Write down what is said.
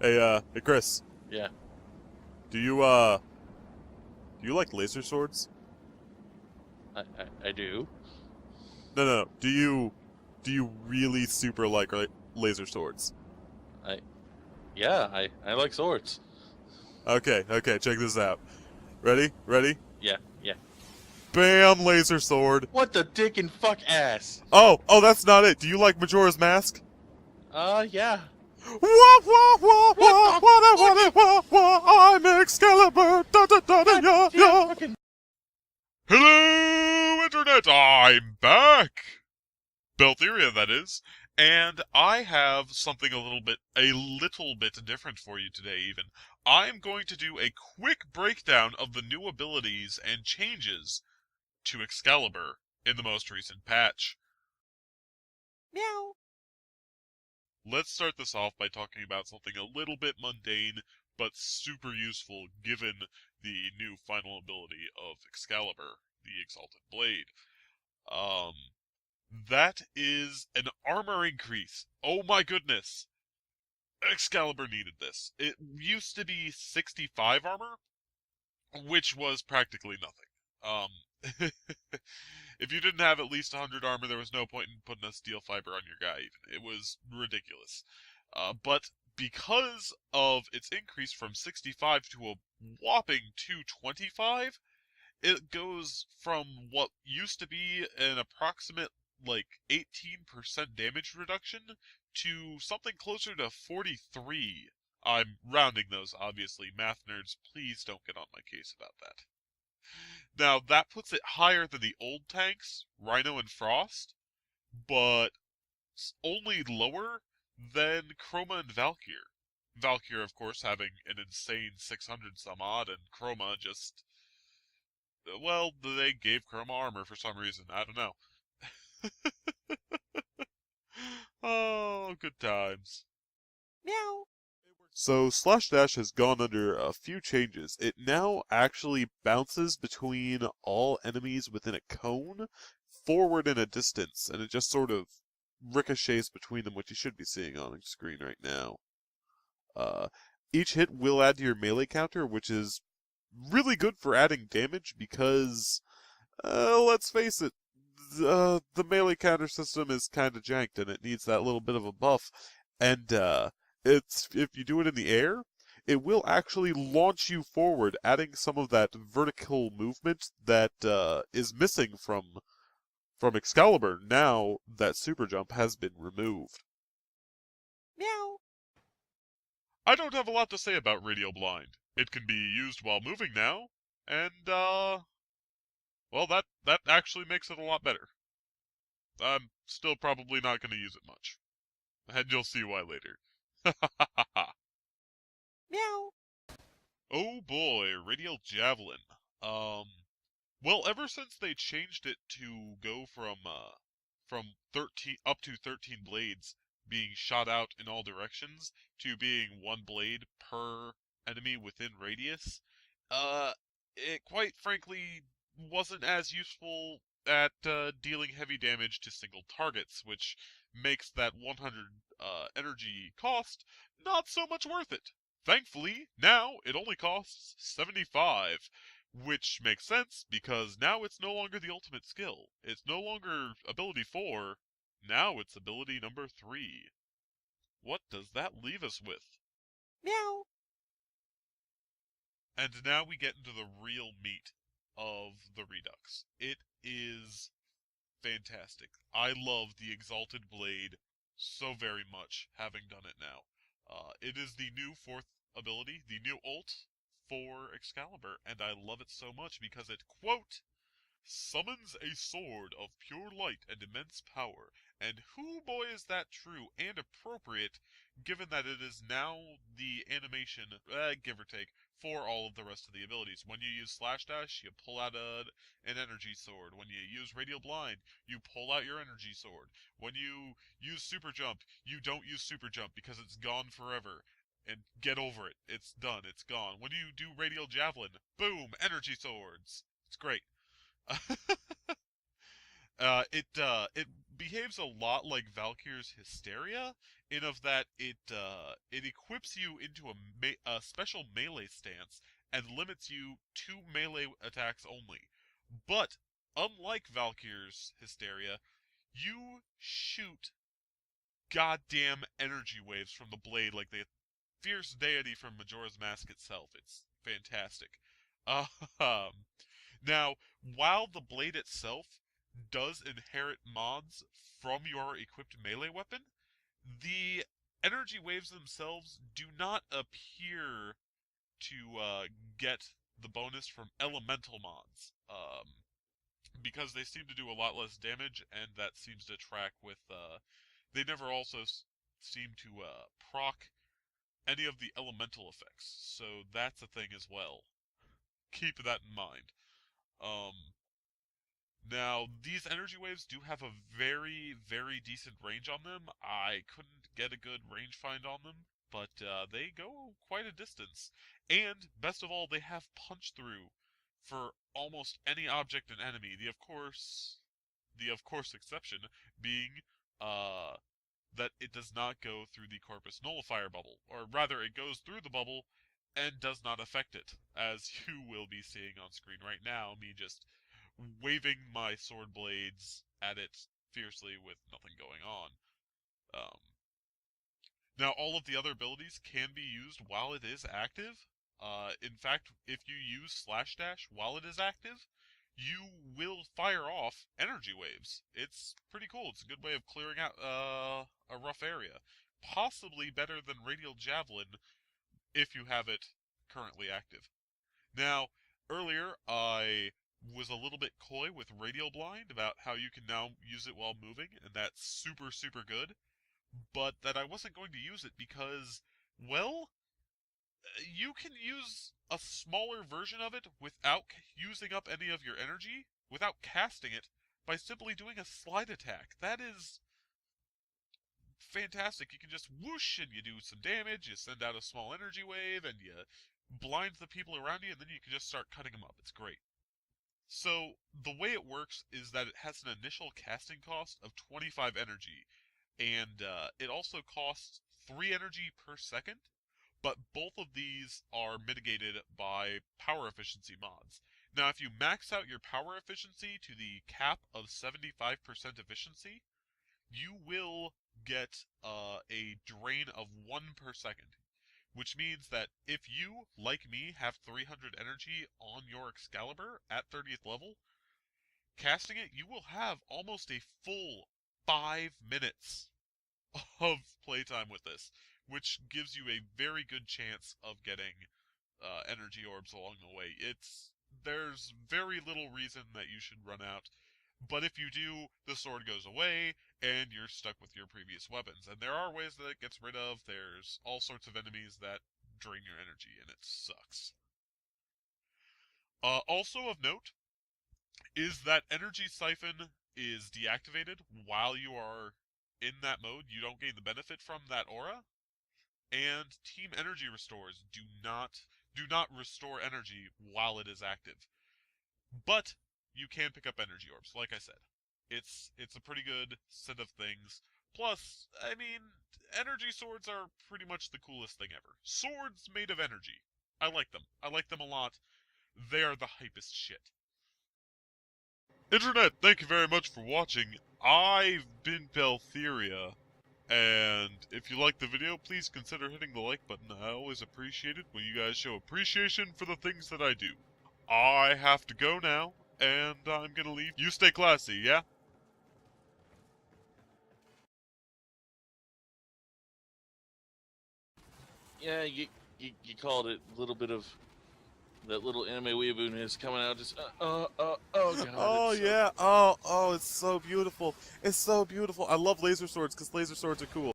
Hey Chris, Yeah, do you, do you like laser swords? I do. No. Do you really super like laser swords? I yeah, I like swords. Okay, check this out. Ready? Yeah, yeah. Bam, laser sword. What the dick and fuck ass? Oh, that's not it. Do you like Majora's Mask? Yeah. What the fuck? I'm Excalibur. God damn Yeah. fucking. Hello, Internet. I'm back. Beltheria, that is. And I have something a little bit different for you today, even. I'm going to do a quick breakdown of the new abilities and changes to Excalibur in the most recent patch. Meow. Let's start this off by talking about something a little bit mundane, but super useful given the new final ability of Excalibur, the Exalted Blade. Um, that is an armor increase. Oh my goodness! Excalibur needed this. It used to be 65 armor, which was practically nothing. If you didn't have at least 100 armor, there was no point in putting a steel fiber on your guy, even. It was ridiculous. But because of its increase from 65 to a whopping 225, it goes from what used to be an approximate, like, 18% damage reduction to something closer to 43. I'm rounding those, obviously. Math nerds, please don't get on my case about that. Now, that puts it higher than the old tanks, Rhino and Frost, but only lower than Chroma and Valkyr. Valkyr, of course, having an insane 600 some odd, and Chroma just... Well, they gave Chroma armor for some reason. I don't know. Oh, good times. Meow. So Slash Dash has gone under a few changes. It now actually bounces between all enemies within a cone, forward in a distance, and it just sort of ricochets between them, which you should be seeing on the screen right now. Uh, each hit will add to your melee counter, which is really good for adding damage because, let's face it, the melee counter system is kind of janked and it needs that little bit of a buff. And it's if you do it in the air, it will actually launch you forward, adding some of that vertical movement that is missing from Excalibur now that super jump has been removed. Meow. I don't have a lot to say about Radial Blind. It can be used while moving now, and well, that actually makes it a lot better. I'm still probably not going to use it much. And you'll see why later. Meow. Oh boy, Radial Javelin. Well, ever since they changed it to go from 13 up to 13 blades being shot out in all directions to being one blade per enemy within radius, uh, it quite frankly wasn't as useful at dealing heavy damage to single targets, which makes that 100 energy cost not so much worth it. Thankfully, now it only costs 75, which makes sense because now it's no longer the ultimate skill. It's no longer ability 4, now it's ability number 3. What does that leave us with? Meow. And now we get into the real meat of the Redux. It is fantastic. I love the Exalted Blade so very much, having done it now. It is the new 4th ability, the new ult for Excalibur, and I love it so much because it, quote, summons a sword of pure light and immense power, and who boy is that true and appropriate, given that it is now the animation, give or take, for all of the rest of the abilities. When you use Slash Dash, you pull out an energy sword. When you use Radial Blind, you pull out your energy sword. When you use Super Jump, you don't use Super Jump because it's gone forever. And get over it. It's done. It's gone. When you do Radial Javelin, boom, energy swords. It's great. It behaves a lot like Valkyr's Hysteria in of that it equips you into a special melee stance and limits you to melee attacks only. But unlike Valkyr's Hysteria, you shoot goddamn energy waves from the blade like the fierce deity from Majora's Mask itself. It's fantastic. Um, Now, while the blade itself does inherit mods from your equipped melee weapon, the energy waves themselves do not appear to get the bonus from elemental mods. Because they seem to do a lot less damage, and that seems to track with, they never also seem to proc any of the elemental effects, so that's a thing as well. Keep that in mind. Now, these energy waves do have a very, very decent range on them. I couldn't get a good range find on them, but they go quite a distance. And, best of all, they have punch through for almost any object and enemy. The of course exception being that it does not go through the Corpus Nullifier bubble. Or rather, it goes through the bubble and does not affect it, as you will be seeing on screen right now, me just waving my sword blades at it fiercely with nothing going on. Now, all of the other abilities can be used while it is active. In fact, if you use slash dash while it is active, you will fire off energy waves. It's pretty cool. It's a good way of clearing out a rough area. Possibly better than Radial Javelin if you have it currently active. Now, earlier I was a little bit coy with Radial Blind about how you can now use it while moving, and that's super, super good. But that I wasn't going to use it because, well, you can use a smaller version of it without using up any of your energy, without casting it, by simply doing a slide attack. That is fantastic. You can just whoosh and you do some damage, you send out a small energy wave, and you blind the people around you, and then you can just start cutting them up. It's great. So, the way it works is that it has an initial casting cost of 25 energy, and it also costs 3 energy per second, but both of these are mitigated by power efficiency mods. Now, if you max out your power efficiency to the cap of 75% efficiency, you will get a drain of 1 per second, which means that if you, like me, have 300 energy on your Excalibur at 30th level, casting it, you will have almost a full 5 minutes of playtime with this, which gives you a very good chance of getting energy orbs along the way. There's very little reason that you should run out, but if you do, the sword goes away, and you're stuck with your previous weapons. And there are ways that it gets rid of. There's all sorts of enemies that drain your energy, and it sucks. Also of note is that Energy Siphon is deactivated while you are in that mode. You don't gain the benefit from that aura. And Team Energy Restores do not restore energy while it is active. But you can pick up energy orbs, like I said. It's a pretty good set of things. Plus, I mean, energy swords are pretty much the coolest thing ever. Swords made of energy. I like them. I like them a lot. They are the hypest shit. Internet, thank you very much for watching. I've been beltheria. And if you liked the video, please consider hitting the like button. I always appreciate it when you guys show appreciation for the things that I do. I have to go now, and I'm gonna leave. You stay classy, yeah? Yeah, you called it a little bit of that little anime weeaboo-ness coming out. Just oh god. Oh yeah. Oh, it's so beautiful. It's so beautiful. I love laser swords because laser swords are cool.